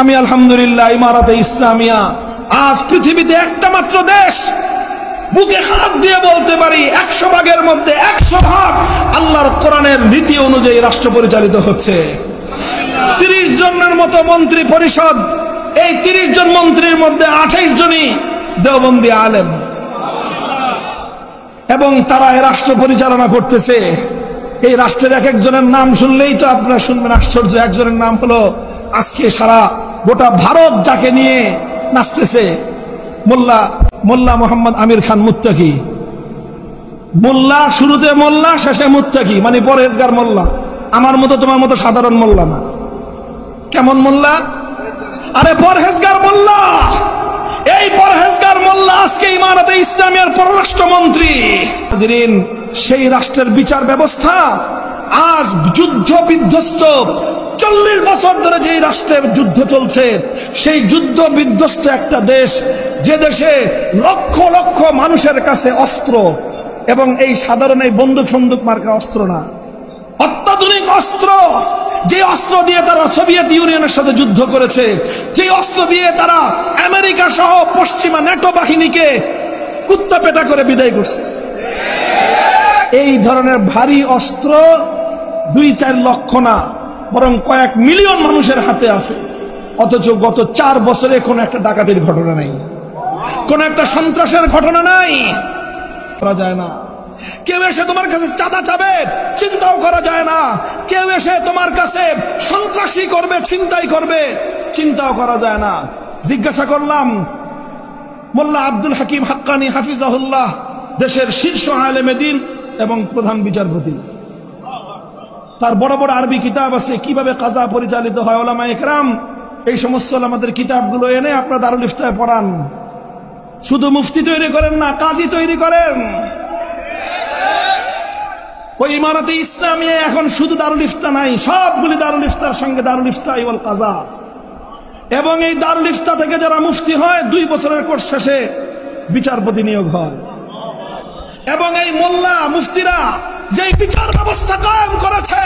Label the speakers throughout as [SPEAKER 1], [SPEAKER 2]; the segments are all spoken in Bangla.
[SPEAKER 1] আমি আলহামদুলিল্লাহ ইমারাতে ইসলামিয়া আজ পৃথিবীতে একটা মাত্র দেশ, বুকে হাত দিয়ে বলতে পারি 100 ভাগের মধ্যে 100 ভাগ আল্লাহর কোরআনের নীতি অনুযায়ী রাষ্ট্র পরিচালিত হচ্ছে। 30 জনের মতো মন্ত্রী পরিষদ, এই 30 জন মন্ত্রীর মধ্যে 28 জনই দেওবন্দি আলেম, এবং তারা এই রাষ্ট্র পরিচালনা করতেছে। এই রাষ্ট্রের এক একজনের নাম শুনলেই তো আপনারা শুনবেন আশ্চর্য। একজনের নাম হলো আজকে সারা গোটা ভারত যাকে নিয়ে নাচতেছে, মোল্লা মোহাম্মদ আমির খান মুত্তাকি। মোল্লা, শুরুতে মোল্লা, শেষে মুত্তাকি, মানে পরহেজগার মোল্লা। আমার মতো তোমার মতো সাধারণ মোল্লা না। কেমন মোল্লা? আরে পরহেজগার মোল্লা। এই পরহেজগার মোল্লা আজকে ইমারতে ইসলামিয়ার পররাষ্ট্রমন্ত্রী। হাজরিন, সেই রাষ্ট্রের বিচার ব্যবস্থা আজ যুদ্ধ বিধ্বস্ত। 40 বছর ধরে যে রাষ্ট্রের যুদ্ধ চলছে, সেই যুদ্ধ বিধ্বস্ত একটা দেশ, যে দেশে লক্ষ লক্ষ মানুষের কাছে অস্ত্র, এবং এই সাধারণ এই বন্দুক সন্দুক মার্কা অস্ত্র না, অত্যাধুনিক অস্ত্র, যে অস্ত্র দিয়ে তারা সোভিয়েত ইউনিয়নের সাথে যুদ্ধ করেছে, যে অস্ত্র দিয়ে তারা আমেরিকা সহ পশ্চিমা ন্যাটো বাহিনীকে কুত্তা পেটা করে বিদায় করছে। এই ধরনের ভারী অস্ত্র 2-4 লক্ষ না, বরং কয়েক মিলিয়ন মানুষের হাতে আছে। অথচ গত 4 বছরে কোন একটা ডাকাতির ঘটনা নাই, কোন একটা সন্ত্রাসের ঘটনা নাই। করা যায় না। কেউ এসে তোমার কাছে চাঁদা চাবে, চিন্তাও করা যায় না। কেউ এসে তোমার কাছে সন্ত্রাসী করবে, ছিনতাই করবে, চিন্তাও করা যায় না। জিজ্ঞাসা করলাম মোল্লা আব্দুল হাকিম হাক্কানি হাফিজাহুল্লাহ, দেশের শীর্ষ আলেমে দ্বীন এবং প্রধান বিচারপতি, তার বড় বড় আরবি কিতাব আছে কিভাবে কাজা পরিচালিত হয়। ওলামা ইকরাম এই সমস্ত আমাদের কিতাবগুলো এনে আপনারা দারুল ইফতায় পড়ান। শুধু মুফতি তৈরি করেন না, কাজী তৈরি করেন। ওই ইমারতে ইসলামিয়া এখন শুধু দারুল ইফতা নাই, সবগুলি দারুল ইফতার সঙ্গে দারুল ইফতা ওয়াল কাজা। এবং এই দারুল ইফতা থেকে যারা মুফতি হয় 2 বছরের কোর্স শেষে বিচারপতি নিয়োগ হয়। এবং এই মোল্লা মুফতিরা যে বিচার ব্যবস্থা কায়েম করেছে,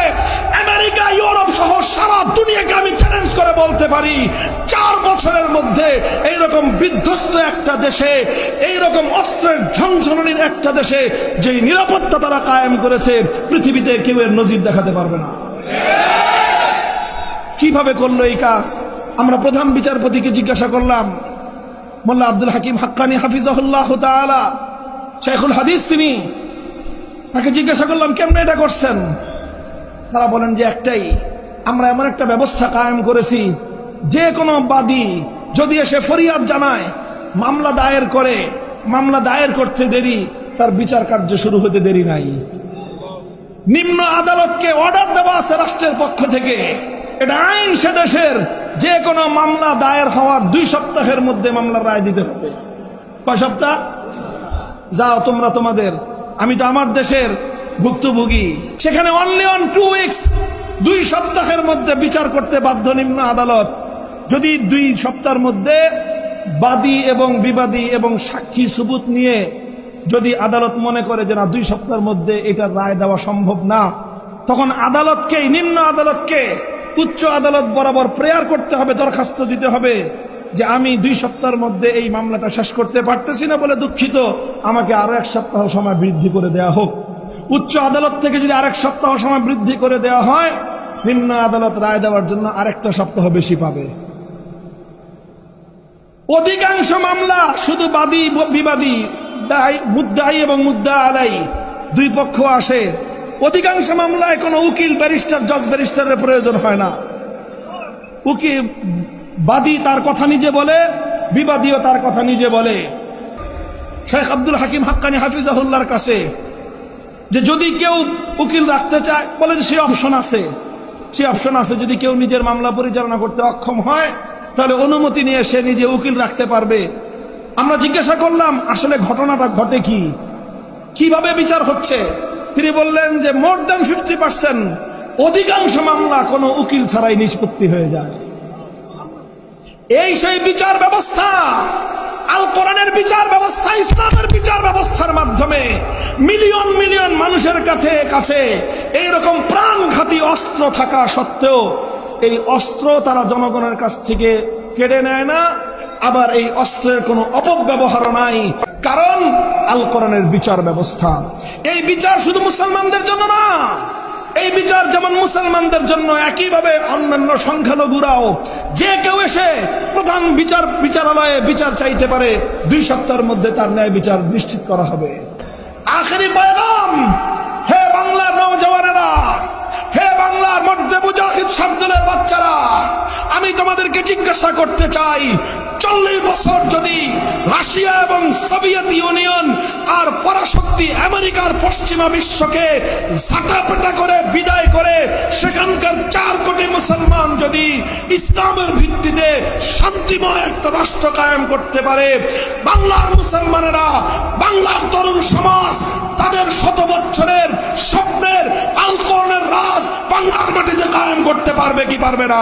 [SPEAKER 1] আমেরিকা, ইউরোপ সহ সারা দুনিয়াকে আমি চ্যালেঞ্জ করে বলতে পারি 4 বছরের মধ্যে এইরকম বিধ্বস্ত একটা দেশে, এইরকম অস্ত্রের ঝনঝনানির একটা দেশে যে নিরাপত্তা তারা কায়েম করেছে, পৃথিবীতে কেউ এর নজির দেখাতে পারবে না। কিভাবে করলো এই কাজ? আমরা প্রধান বিচারপতিকে জিজ্ঞাসা করলাম, মোল্লা আব্দুল হাকিম হাক্কানি হাফিজাহুল্লাহ তাআলা, শাইখুল হাদিস তিনি, তাকে জিজ্ঞাসা করলাম কেমনে এটা করছেন? তারা বলেন যে একটাই, আমরা এমন একটা ব্যবস্থা কায়েম করেছি, যে কোনো বাদী যদি এসে ফরিয়াদ জানায়, মামলা দায়ের করে, মামলা দায়ের করতে দেরি, তার বিচার কার্য শুরু হতে দেরি নাই। নিম্ন আদালতকে অর্ডার দেওয়া আছে রাষ্ট্রের পক্ষ থেকে, এটা আইন, সে দেশের যে কোনো মামলা দায়ের হওয়ার 2 সপ্তাহের মধ্যে মামলার রায় দিতে হবে। কয় সপ্তাহ? যাও তোমরা তোমাদের, আমি তো আমার দেশের ভুক্তভোগী, সেখানে অনলি অন 2 উইকস, 2 সপ্তাহের মধ্যে বিচার করতে বাধ্য নিম্ন আদালত। যদি 2 সপ্তাহের মধ্যে বাদী এবং বিবাদী এবং সাক্ষী সুবুত নিয়ে যদি আদালত মনে করে যে না 2 সপ্তাহের মধ্যে এটার রায় দেওয়া সম্ভব না, তখন আদালতকে, নিম্ন আদালতকে উচ্চ আদালত বরাবর প্রেয়ার করতে হবে, দরখাস্ত দিতে হবে যে আমি 2 সপ্তাহের মধ্যে এই মামলাটা শেষ করতে পারতেছি না বলে দুঃখিত, আমাকে আরো 1 সপ্তাহ সময় বৃদ্ধি করে দেওয়া হোক। উচ্চ আদালত থেকে যদি আরেক সপ্তাহ সময় বৃদ্ধি করে দেওয়া হয়, নিম্ন আদালত রায় দেওয়ার জন্য আরেকটা সপ্তাহ বেশি পাবে। অধিকাংশ মামলা শুধু বাদী বিবাদী, মুদ্দাই এবং মুদ্দা আলাই 2 পক্ষ আসে। অধিকাংশ মামলায় কোনো উকিল, ব্যারিস্টার, জজ ব্যারিস্টারের প্রয়োজন হয় না। উকিল, বাদী তার কথা নিজে বলে, বিবাদীও তার কথা নিজে বলে। শেখ আব্দুল হাকিম হাক্কানি হাফিজাহুল্লাহর কাছে যে যদি কেউ উকিল রাখতে চায়, বলে যে সে অপশন আছে, যদি কেউ নিজের মামলা পরিচালনা করতে অক্ষম হয় তাহলে অনুমতি নিয়ে সে নিজে উকিল রাখতে পারবে। আমরা জিজ্ঞাসা করলাম আসলে ঘটনাটা ঘটে কি, কিভাবে বিচার হচ্ছে? তিনি বললেন যে মোর দ্যান 50%, অধিকাংশ মামলা কোনো উকিল ছাড়াই নিষ্পত্তি হয়ে যায়। এই সেই বিচার ব্যবস্থা, আল কোরআনের বিচার ব্যবস্থা, ইসলামের বিচার ব্যবস্থার মাধ্যমে মিলিয়ন মিলিয়ন মানুষের কাছে এইরকম প্রাণঘাতী অস্ত্র থাকা সত্ত্বেও এই অস্ত্র তারা জনগণের কাছ থেকে কেড়ে নেয় না, আবার এই অস্ত্রের কোনো অপব্যবহার নাই। কারণ আল কোরআনের বিচার ব্যবস্থা, এই বিচার শুধু মুসলমানদের জন্য না, এই বিচার যেমন মুসলমানদের জন্য একইভাবে অন্যান্য সংখ্যালঘুরাও যে কেউ এসে প্রধান বিচারালয়ে বিচার চাইতে পারে, 2 সপ্তাহের মধ্যে তার ন্যায় বিচার নিশ্চিত করা হবে। আখেরি পয়গাম, হে বাংলার নওজওয়ানেরা, হে বাংলার মধ্যে মুজাহিদ শাবদুলের বাচ্চারা, আমি তোমাদেরকে জিজ্ঞাসা করতে চাই, 40 বছর যদি রাশিয়া এবং সোভিয়েত ইউনিয়ন আর পরাশক্তি আমেরিকার পশ্চিমা বিশ্বকে ঝাঁটাপেটা করে বিদায় করে সেখানকার 4 কোটি মুসলমান যদি ইসলামের ভিত্তিতে শান্তিময় একটা রাষ্ট্র কায়েম করতে পারে, বাংলার মুসলমানেরা, বাংলার তরুণ সমাজ তাদের 100 বছরের স্বপ্নের আল কোরআনের রাজ বাংলার মাটিতে কায়েম করতে পারবে কি পারবে না?